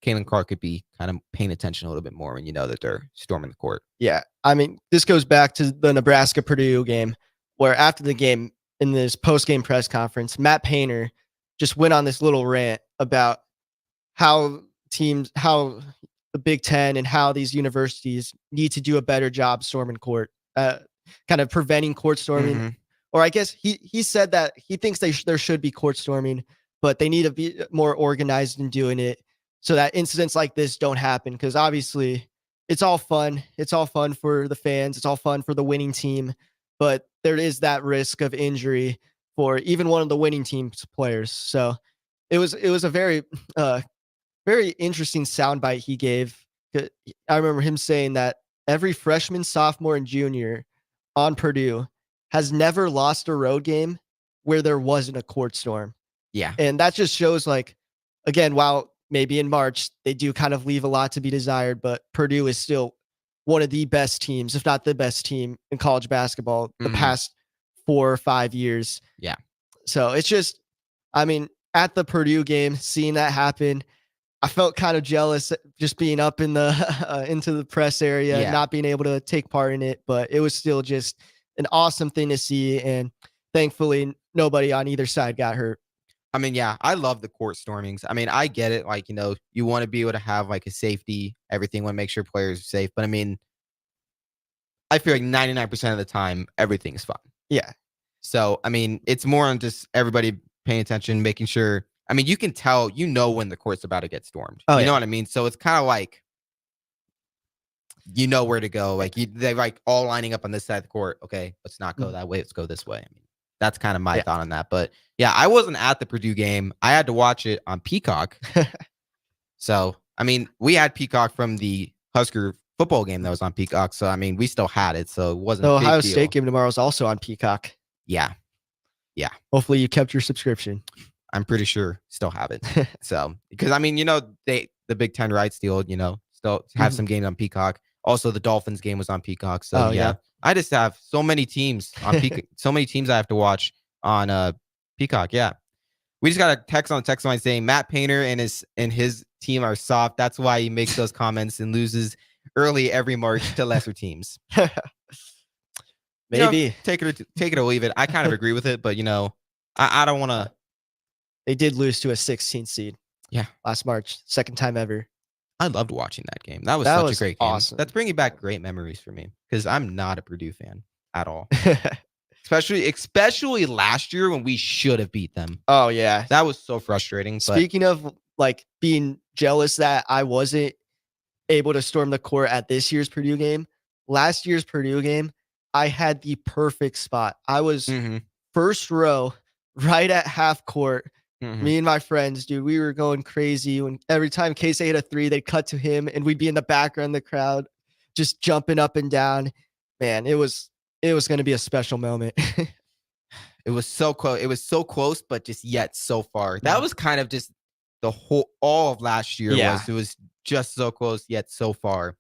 Caitlin Clark could be kind of paying attention a little bit more when that they're storming the court. Yeah. I mean, this goes back to the Nebraska-Purdue game where after the game in this post-game press conference, Matt Painter just went on this little rant about how the Big Ten and how these universities need to do a better job storming court, kind of preventing court storming. Or I guess he said that he thinks there should be court storming, but they need to be more organized in doing it so that incidents like this don't happen. Because obviously it's all fun. It's all fun for the fans. It's all fun for the winning team. But there is that risk of injury for even one of the winning team's players. So it was a very, very interesting soundbite he gave. I remember him saying that every freshman, sophomore, and junior on Purdue has never lost a road game where there wasn't a court storm. Yeah. And that just shows, like, again, while maybe in March they do kind of leave a lot to be desired, but Purdue is still one of the best teams, if not the best team in college basketball the past 4 or 5 years. Yeah. So it's just, I mean, at the Purdue game, seeing that happen, I felt kind of jealous just being up in the into the press area, not being able to take part in it, but it was still just an awesome thing to see. And thankfully nobody on either side got hurt. I mean, yeah, I love the court stormings. I mean, I get it. Like, you want to be able to have like a safety, everything, want to make sure players are safe. But I mean, I feel like 99% of the time, everything's fine. Yeah. So, I mean, it's more on just everybody paying attention, making sure. I mean, you can tell, when the court's about to get stormed. You know what I mean? So it's kind of like, you know where to go. Like they're like all lining up on this side of the court. Okay, let's not go that way. Let's go this way. I mean, that's kind of my thought on that. But yeah, I wasn't at the Purdue game. I had to watch it on Peacock. So, I mean, we had Peacock from the Husker football game that was on Peacock. So, I mean, we still had it. So it wasn't The a big Ohio deal. State game tomorrow is also on Peacock. Yeah. Yeah. Hopefully you kept your subscription. I'm pretty sure still have it. So, because I mean, the Big Ten rights deal, still have some games on Peacock. Also, the Dolphins game was on Peacock. So yeah, I just have so many teams on Peacock. So many teams I have to watch on Peacock. Yeah, we just got a text on the text line saying Matt Painter and his team are soft. That's why he makes those comments and loses early every March to lesser teams. Maybe take it or leave it. I kind of agree with it, but I don't want to. They did lose to a 16th seed. Yeah, last March, second time ever. I loved watching that game. That was such a great game. Awesome. That's bringing back great memories for me because I'm not a Purdue fan at all. especially last year when we should have beat them. Oh yeah, that was so frustrating. Speaking of like being jealous that I wasn't able to storm the court at this year's Purdue game, last year's Purdue game, I had the perfect spot. I was first row, right at half court. Me and my friends, dude, we were going crazy. When every time Casey hit a three, they'd cut to him, and we'd be in the background, the crowd, just jumping up and down. Man, it was going to be a special moment. It was so close. It was so close, but just yet so far. That was kind of just all of last year. It was just so close yet so far.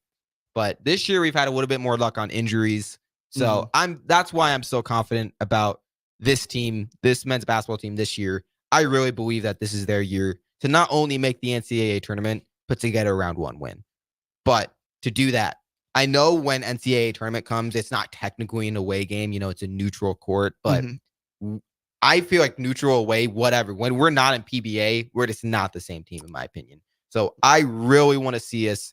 But this year we've had a little bit more luck on injuries. So that's why I'm so confident about this team, this men's basketball team this year. I really believe that this is their year to not only make the NCAA tournament, but to get a round one win. But to do that, I know when NCAA tournament comes, it's not technically an away game. It's a neutral court, but I feel like neutral away, whatever. When we're not in PBA, we're just not the same team, in my opinion. So I really want to see us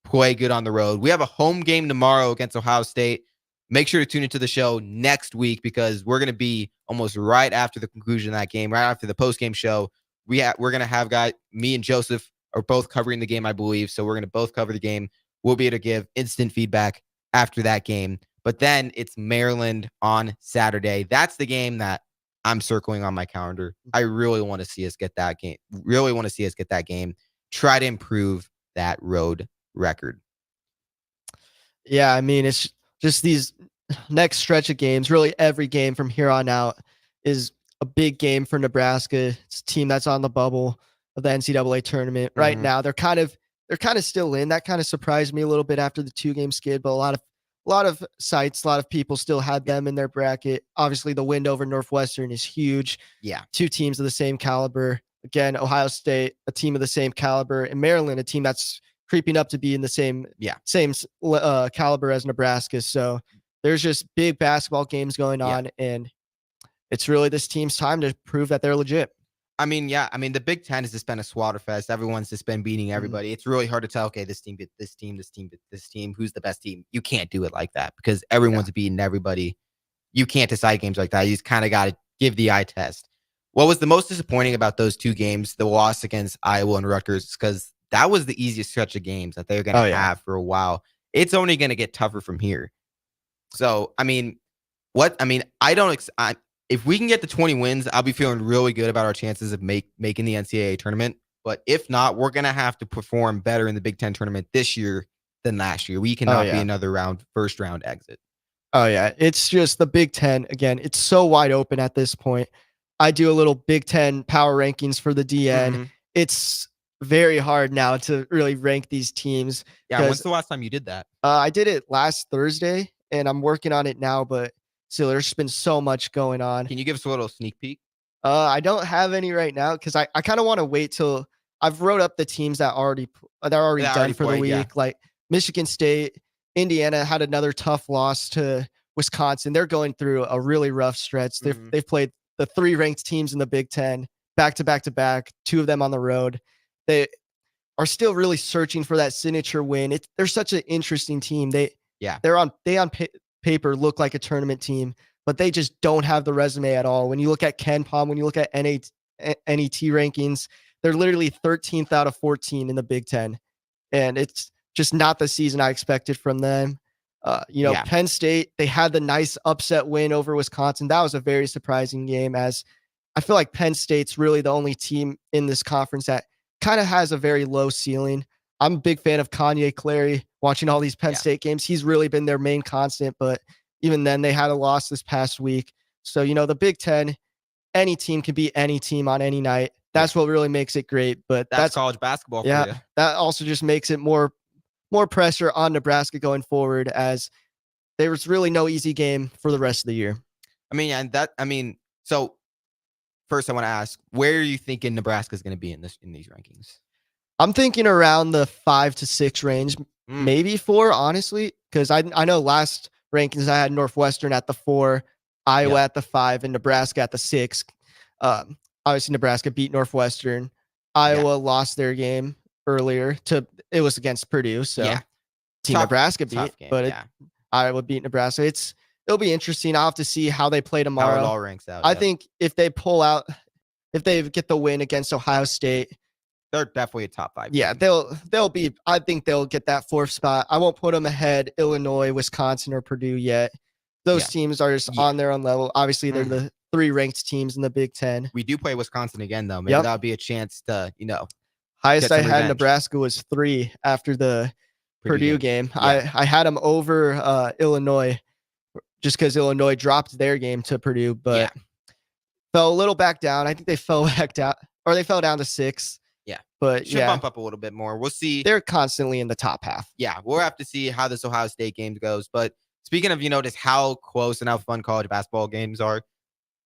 play good on the road. We have a home game tomorrow against Ohio State. Make sure to tune into the show next week because we're going to be almost right after the conclusion of that game, right after the post-game show. We're going to have me and Joseph are both covering the game, I believe. So we're going to both cover the game. We'll be able to give instant feedback after that game. But then it's Maryland on Saturday. That's the game that I'm circling on my calendar. I really want to see us get that game. Try to improve that road record. Yeah, I mean, it's just these next stretch of games, really every game from here on out is a big game for Nebraska. It's a team that's on the bubble of the NCAA tournament right now. They're kind of still in. That kind of surprised me a little bit after the 2-game skid, but a lot of sites, a lot of people still had them in their bracket. Obviously, the win over Northwestern is huge. Yeah, 2 teams of the same caliber. Again, Ohio State, a team of the same caliber, and Maryland, a team that's creeping up to be in the same caliber as Nebraska. So there's just big basketball games going on, and it's really this team's time to prove that they're legit. I mean, the Big Ten has just been a slaughter fest. Everyone's just been beating everybody. It's really hard to tell, okay, this team beat this team, this team beat this team. Who's the best team? You can't do it like that because everyone's beating everybody. You can't decide games like that. You just kind of got to give the eye test. What was the most disappointing about those 2 games, the loss against Iowa and Rutgers, because that was the easiest stretch of games that they're going to have for a while. It's only going to get tougher from here. So, if we can get to 20 wins, I'll be feeling really good about our chances of making the NCAA tournament. But if not, we're going to have to perform better in the Big Ten tournament this year than last year. We cannot be another first round exit. Oh, yeah. It's just the Big Ten. Again, it's so wide open at this point. I do a little Big Ten power rankings for the DN. It's very hard now to really rank these teams. Yeah, when's the last time you did that? I did it last Thursday, and I'm working on it now, but still, there's been so much going on. Can you give us a little sneak peek? I don't have any right now because I kind of want to wait till I've wrote up the teams that are already done for the week. Like Michigan State, Indiana had another tough loss to Wisconsin. They're going through a really rough stretch. They've played the 3 ranked teams in the Big Ten back to back, 2 of them on the road. They are still really searching for that signature win. They're such an interesting team. They on paper look like a tournament team, but they just don't have the resume at all. When you look at KenPom, when you look at NET rankings, they're literally 13th out of 14 in the Big Ten. And it's just not the season I expected from them. Penn State, they had the nice upset win over Wisconsin. That was a very surprising game, as I feel like Penn State's really the only team in this conference that kind of has a very low ceiling. I'm a big fan of Kanye Clary, watching all these Penn State games. He's really been their main constant, but even then they had a loss this past week. So, the Big Ten, any team can beat any team on any night. That's what really makes it great. But that's college basketball for you. That also just makes it more pressure on Nebraska going forward, as there was really no easy game for the rest of the year. So first I want to ask, where are you thinking Nebraska is going to be in these rankings? I'm thinking around the 5 to 6 range, maybe 4, honestly, because I know last rankings I had Northwestern at the 4, Iowa at the 5, and Nebraska at the 6. Obviously, Nebraska beat Northwestern. Iowa lost their game earlier. It was against Purdue, so Team Nebraska beat, game, but Iowa beat Nebraska. It'll be interesting. I'll have to see how they play tomorrow. How it all ranks out. I think if they get the win against Ohio State, they're definitely a top 5. Yeah, they'll be. I think they'll get that 4th spot. I won't put them ahead Illinois, Wisconsin, or Purdue yet. Those teams are just on their own level. Obviously, they're the 3 ranked teams in the Big Ten. We do play Wisconsin again, though. Maybe that'll be a chance to, highest I had revenge. Nebraska was 3 after the Purdue game. I had them over Illinois, just because Illinois dropped their game to Purdue, but fell a little back down. I think they fell back down, or they fell down to 6. Yeah. But should bump up a little bit more. We'll see. They're constantly in the top half. Yeah. We'll have to see how this Ohio State game goes. But speaking of, just how close and how fun college basketball games are,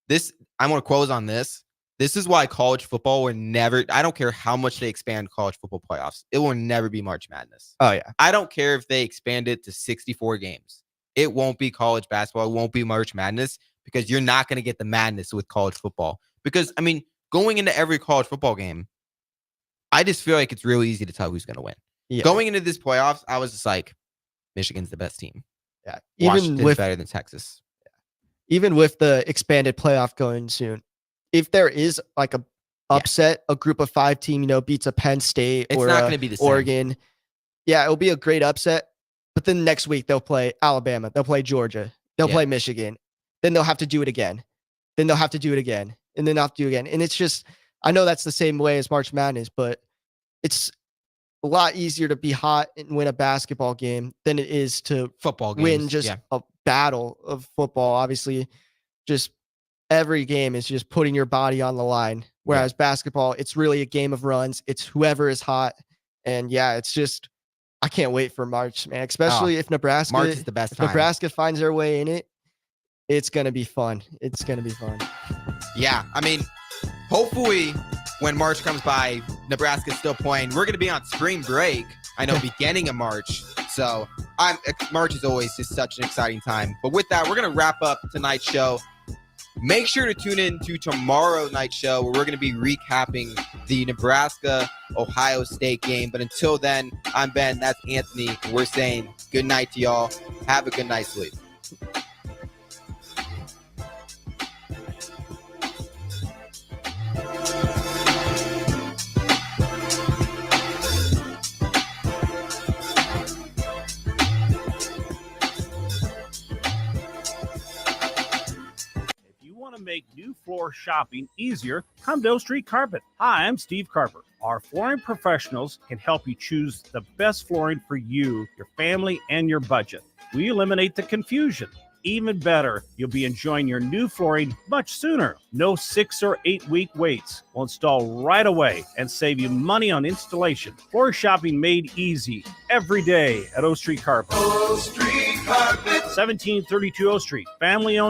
I'm going to close on this. This is why college football will never, I don't care how much they expand college football playoffs, it will never be March Madness. Oh, yeah. I don't care if they expand it to 64 games. It won't be college basketball. It won't be March Madness, because you're not going to get the madness with college football. Because, going into every college football game, I just feel like it's really easy to tell who's going to win. Yeah. Going into this playoffs, I was just like, Michigan's the best team. Yeah. Washington's better than Texas. Even with the expanded playoff going soon, if there is like a upset, a group of 5 team, beats a Penn State It's or not going to be the same. Oregon, it'll be a great upset. But then next week they'll play Alabama, they'll play Georgia, they'll play Michigan. Then they'll have to do it again. Then they'll have to do it again. And then they'll have to do it again. And it's just, I know that's the same way as March Madness, but it's a lot easier to be hot and win a basketball game than it is to win just a battle of football. Obviously, just every game is just putting your body on the line. Whereas basketball, it's really a game of runs. It's whoever is hot. And it's just, I can't wait for March, man. Especially if Nebraska, March is the best time. Nebraska finds their way in it. It's going to be fun. It's going to be fun. Yeah. Hopefully when March comes by, Nebraska's still playing. We're going to be on spring break. I know, beginning of March. So March is always just such an exciting time. But with that, we're going to wrap up tonight's show. Make sure to tune in to tomorrow night's show, where we're going to be recapping the Nebraska-Ohio State game. But until then, I'm Ben. That's Anthony. And we're saying good night to y'all. Have a good night's sleep. To make new floor shopping easier, come to O Street Carpet. Hi, I'm Steve Carper. Our flooring professionals can help you choose the best flooring for you, your family, and your budget. We eliminate the confusion. Even better, you'll be enjoying your new flooring much sooner. No 6 or 8 week waits. We'll install right away and save you money on installation. Floor shopping made easy every day at O Street Carpet. O Street Carpet. 1732 O Street. Family owned